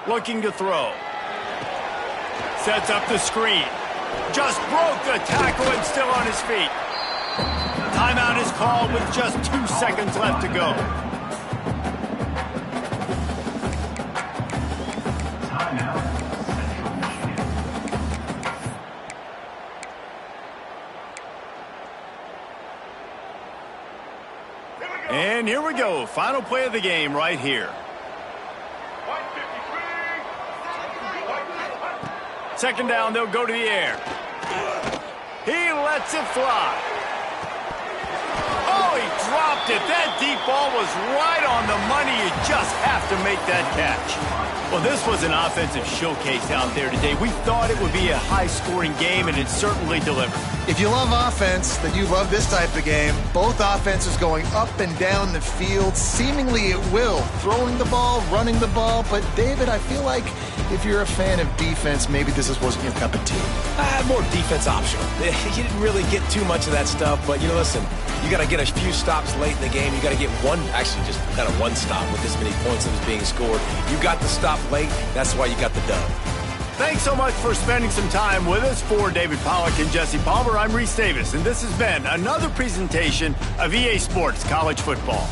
Looking to throw. Sets up the screen. Just broke the tackle and still on his feet. Timeout is called with just 2 seconds left to go. And here we go. Final play of the game right here. Second down, they'll go to the air. He lets it fly. Oh, he dropped it. That deep ball was right on the money. You just have to make that catch. Well, this was an offensive showcase out there today. We thought it would be a high-scoring game, and it certainly delivered. If you love offense, then you love this type of game. Both offenses going up and down the field, seemingly at will. Throwing the ball, running the ball. But, David, I feel like if you're a fan of defense, maybe this wasn't your cup of tea. More defense optional. You didn't really get too much of that stuff, but, listen, you got to get a few stops late in the game. You got to get one stop with this many points that was being scored. You got the stop late. That's why you got the dub. Thanks so much for spending some time with us. For David Pollack and Jesse Palmer, I'm Reese Davis, and this has been another presentation of EA Sports College Football.